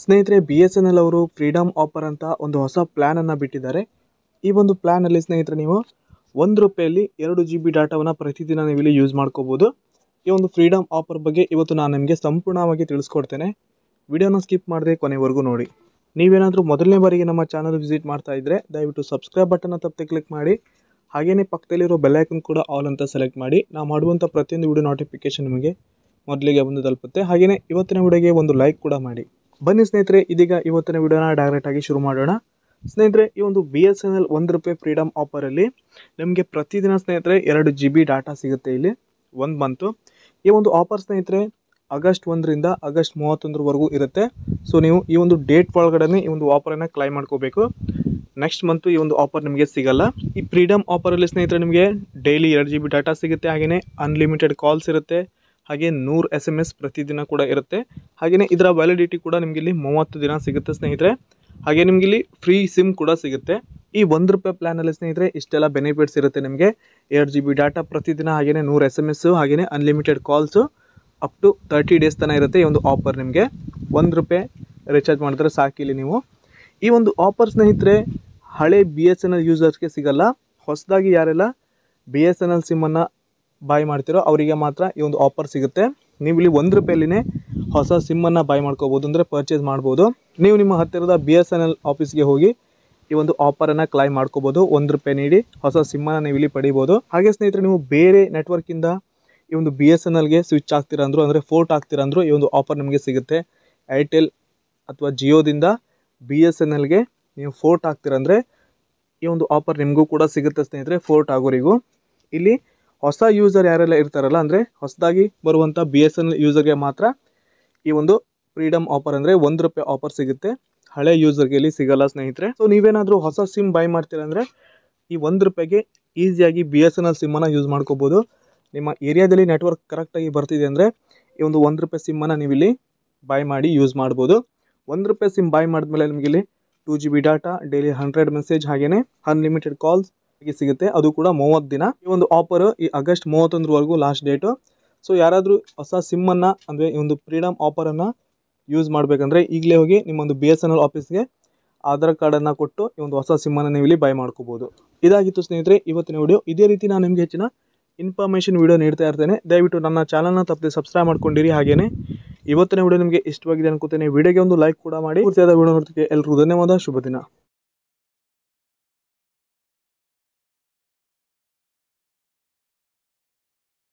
ಸ್ನೇಹಿತರೆ, BSNL ಅವರು freedom offer ಅಂತ ಒಂದು ಹೊಸ ಪ್ಲ್ಯಾನನ್ನು ಬಿಟ್ಟಿದ್ದಾರೆ. ಈ ಒಂದು ಪ್ಲ್ಯಾನಲ್ಲಿ ಸ್ನೇಹಿತರೆ ನೀವು ₹1 2 GB ಡಾಟಾವನ್ನು ಪ್ರತಿದಿನ ನೀವು ಇಲ್ಲಿ ಯೂಸ್ ಮಾಡ್ಕೋಬೋದು. ಈ ಒಂದು ಫ್ರೀಡಮ್ ಆಫರ್ ಬಗ್ಗೆ ಇವತ್ತು ನಾನು ನಿಮಗೆ ಸಂಪೂರ್ಣವಾಗಿ ತಿಳಿಸ್ಕೊಡ್ತೇನೆ. ವಿಡಿಯೋನ ಸ್ಕಿಪ್ ಮಾಡದೆ ಕೊನೆವರೆಗೂ ನೋಡಿ. ನೀವೇನಾದರೂ ಮೊದಲನೇ ಬಾರಿಗೆ ನಮ್ಮ ಚಾನಲ್ ವಿಸಿಟ್ ಮಾಡ್ತಾ ಇದ್ದರೆ ದಯವಿಟ್ಟು ಸಬ್ಸ್ಕ್ರೈಬ್ ಬಟನ್ನ ತಪ್ಪದೆ ಕ್ಲಿಕ್ ಮಾಡಿ. ಹಾಗೆಯೇ ಪಕ್ಕದಲ್ಲಿರೋ ಬೆಲ್ ಐಕನ್ ಕೂಡ ಆಲ್ ಅಂತ ಸೆಲೆಕ್ಟ್ ಮಾಡಿ. ನಾವು ಮಾಡುವಂಥ ಪ್ರತಿಯೊಂದು ವಿಡಿಯೋ ನೋಟಿಫಿಕೇಶನ್ ನಿಮಗೆ ಮೊದಲಿಗೆ ಬಂದು ತಲುಪುತ್ತೆ. ಹಾಗೆಯೇ ಇವತ್ತಿನ ವಿಡಿಯೋಗೆ ಒಂದು ಲೈಕ್ ಕೂಡ ಮಾಡಿ. ಬನ್ನಿ ಸ್ನೇಹಿತರೆ, ಇದೀಗ ಇವತ್ತಿನ ವಿಡಿಯೋನ ಡೈರೆಕ್ಟಾಗಿ ಶುರು ಮಾಡೋಣ. ಸ್ನೇಹಿತರೆ, ಈ ಒಂದು BSNL ₹1 ಫ್ರೀಡಮ್ ಆಫರಲ್ಲಿ ನಿಮಗೆ ಪ್ರತಿದಿನ ಸ್ನೇಹಿತರೆ 2 GB ಡಾಟಾ ಸಿಗುತ್ತೆ ಇಲ್ಲಿ 1 ಮಂತು. ಈ ಒಂದು ಆಫರ್ ಸ್ನೇಹಿತರೆ ಆಗಸ್ಟ್ 1ರಿಂದ ಆಗಸ್ಟ್ 31ರವರೆಗೂ ಇರುತ್ತೆ. ಸೊ ನೀವು ಈ ಒಂದು ಡೇಟ್ ಒಳಗಡೆ ಈ ಒಂದು ಆಫರನ್ನು ಕ್ಲೈಮ್ ಮಾಡ್ಕೋಬೇಕು. ನೆಕ್ಸ್ಟ್ ಮಂತು ಈ ಒಂದು ಆಫರ್ ನಿಮಗೆ ಸಿಗಲ್ಲ. ಈ ಫ್ರೀಡಮ್ ಆಫರಲ್ಲಿ ಸ್ನೇಹಿತರೆ ನಿಮಗೆ ಡೈಲಿ 2 GB ಡಾಟಾ ಸಿಗುತ್ತೆ. ಹಾಗೆಯೇ ಅನ್ಲಿಮಿಟೆಡ್ ಕಾಲ್ಸ್ ಇರುತ್ತೆ. ಹಾಗೆ 100 SMS ಪ್ರತಿದಿನ ಕೂಡ ಇರುತ್ತೆ. ಹಾಗೆಯೇ ಇದರ ವ್ಯಾಲಿಡಿಟಿ ಕೂಡ ನಿಮಗೆ ಇಲ್ಲಿ 30 ದಿನ ಸಿಗುತ್ತೆ ಸ್ನೇಹಿತರೆ. ಹಾಗೆ ನಿಮಗೆ ಇಲ್ಲಿ ಫ್ರೀ ಸಿಮ್ ಕೂಡ ಸಿಗುತ್ತೆ. ಈ ₹1 ಪ್ಲ್ಯಾನಲ್ಲಿ ಸ್ನೇಹಿತರೆ ಇಷ್ಟೆಲ್ಲ ಬೆನಿಫಿಟ್ಸ್ ಇರುತ್ತೆ ನಿಮಗೆ. 2 GB ಡಾಟಾ ಪ್ರತಿದಿನ, ಹಾಗೆಯೇ 100 SMS, ಹಾಗೆಯೇ unlimited calls up to 30 days ತನಕ ಇರುತ್ತೆ. ಈ ಒಂದು ಆಫರ್ ನಿಮಗೆ ₹1 ರೀಚಾರ್ಜ್ ಮಾಡಿದ್ರೆ ಸಾಕಿಲ್ಲಿ ನೀವು. ಈ ಒಂದು ಆಫರ್ ಸ್ನೇಹಿತರೆ ಹಳೆ BSNL ಯೂಸರ್ಸ್ಗೆ ಸಿಗಲ್ಲ. ಹೊಸದಾಗಿ ಯಾರೆಲ್ಲ BSNL ಸಿಮ್ಮನ್ನು ಬಾಯ್ ಮಾಡ್ತಿರೋ ಅವರಿಗೆ ಮಾತ್ರ ಈ ಒಂದು ಆಫರ್ ಸಿಗುತ್ತೆ. ನೀವು ಇಲ್ಲಿ ₹1 ಹೊಸ ಸಿಮ್ಮನ್ನು ಬಾಯ್ ಮಾಡ್ಕೋಬೋದು, ಅಂದರೆ ಪರ್ಚೇಸ್ ಮಾಡ್ಬೋದು. ನೀವು ನಿಮ್ಮ ಹತ್ತಿರದ BSNL ಆಫೀಸ್ಗೆ ಹೋಗಿ ಈ ಒಂದು ಆಫರನ್ನು ಕ್ಲೈಮ್ ಮಾಡ್ಕೋಬೋದು. ₹1 ನೀಡಿ ಹೊಸ ಸಿಮ್ಮನ್ನು ನೀವು ಇಲ್ಲಿ ಪಡಿಬೋದು. ಹಾಗೆ ಸ್ನೇಹಿತರೆ, ನೀವು ಬೇರೆ ನೆಟ್ವರ್ಕಿಂದ ಈ ಒಂದು BSNLಗೆ ಸ್ವಿಚ್ ಆಗ್ತೀರಾ ಅಂದರು, ಅಂದರೆ ಫೋರ್ಟ್ ಆಗ್ತೀರಾ ಅಂದರು, ಈ ಒಂದು ಆಫರ್ ನಿಮಗೆ ಸಿಗುತ್ತೆ. ಏರ್ಟೆಲ್ ಅಥವಾ ಜಿಯೋದಿಂದ BSNLಗೆ ನೀವು ಫೋರ್ಟ್ ಆಗ್ತೀರಂದರೆ ಈ ಒಂದು ಆಫರ್ ನಿಮಗೂ ಕೂಡ ಸಿಗುತ್ತೆ ಸ್ನೇಹಿತರೆ. ಫೋರ್ಟ್ ಆಗೋರಿಗೂ ಇಲ್ಲಿ ಹೊಸ ಯೂಸರ್ ಯಾರೆಲ್ಲ ಇರ್ತಾರಲ್ಲ, ಅಂದರೆ ಹೊಸದಾಗಿ ಬರುವಂಥ BSNL ಯೂಸರ್ಗೆ ಮಾತ್ರ ಈ ಒಂದು ಫ್ರೀಡಮ್ ಆಫರ್ ಅಂದರೆ ₹1 ಆಫರ್ ಸಿಗುತ್ತೆ. ಹಳೆ ಯೂಸರ್ಗೆ ಇಲ್ಲಿ ಸಿಗಲ್ಲ ಸ್ನೇಹಿತರೆ. ಸೊ ನೀವೇನಾದರೂ ಹೊಸ ಸಿಮ್ ಬೈ ಮಾಡ್ತೀರಾ ಅಂದರೆ ಈ ₹1ಗೆ ಈಸಿಯಾಗಿ BSNL ಸಿಮ್ಮನ್ನು ಯೂಸ್ ಮಾಡ್ಕೋಬೋದು. ನಿಮ್ಮ ಏರಿಯಾದಲ್ಲಿ ನೆಟ್ವರ್ಕ್ ಕರೆಕ್ಟಾಗಿ ಬರ್ತಿದೆ ಅಂದರೆ ಈ ಒಂದು ₹1 ಸಿಮ್ಮನ್ನು ನೀವು ಇಲ್ಲಿ ಬೈ ಮಾಡಿ ಯೂಸ್ ಮಾಡ್ಬೋದು. ₹1 ಸಿಮ್ ಬೈ ಮಾಡಿದ್ಮೇಲೆ ನಿಮಗೆ ಇಲ್ಲಿ 2 GB ಡಾಟಾ, ಡೈಲಿ 100 ಮೆಸೇಜ್, ಹಾಗೆಯೇ ಅನ್ಲಿಮಿಟೆಡ್ ಕಾಲ್ಸ್ ಸಿಗುತ್ತೆ. ಅದು ಕೂಡ 30 ದಿನ. ಈ ಒಂದು ಆಫರ್ ಈ ಆಗಸ್ಟ್ 31ರವರೆಗೂ ಲಾಸ್ಟ್ ಡೇಟು. ಸೊ ಯಾರಾದರೂ ಹೊಸ ಸಿಮ್ಮನ್ನು ಅಂದರೆ ಈ ಒಂದು ಫ್ರೀಡಮ್ ಆಫರನ್ನು ಯೂಸ್ ಮಾಡಬೇಕಂದ್ರೆ ಈಗಲೇ ಹೋಗಿ ನಿಮ್ಮೊಂದು BSNL ಆಫೀಸ್ಗೆ ಆಧಾರ್ ಕಾರ್ಡನ್ನು ಕೊಟ್ಟು ಈ ಒಂದು ಹೊಸ ಸಿಮ್ಮನ್ನು ನೀವು ಇಲ್ಲಿ ಬೈ ಮಾಡ್ಕೋಬೋದು. ಇದಾಗಿತ್ತು ಸ್ನೇಹಿತರೆ ಇವತ್ತಿನ ವಿಡಿಯೋ. ಇದೇ ರೀತಿ ನಾನು ನಿಮಗೆ ಹೆಚ್ಚಿನ ಇನ್ಫಾರ್ಮೇಷನ್ ವಿಡಿಯೋ ನೀಡ್ತಾ ಇರ್ತೇನೆ. ದಯವಿಟ್ಟು ನನ್ನ ಚಾನಲ್ನ ತಪ್ಪದೆ ಸಬ್ಸ್ಕ್ರೈಬ್ ಮಾಡ್ಕೊಂಡಿರಿ. ಹಾಗೆಯೇ ಇವತ್ತಿನ ವಿಡಿಯೋ ನಿಮಗೆ ಇಷ್ಟವಾಗಿದೆ ಅನ್ಕೋತೇನೆ. ವಿಡಿಯೋಗೆ ಒಂದು ಲೈಕ್ ಕೂಡ ಮಾಡಿ. ಪೂರ್ತಿಯಾದ ವಿಡಿಯೋ ನೋಡೋದಕ್ಕೆ ಎಲ್ಲರಿಗೂ ಧನ್ಯವಾದ. ಶುಭ ದಿನ.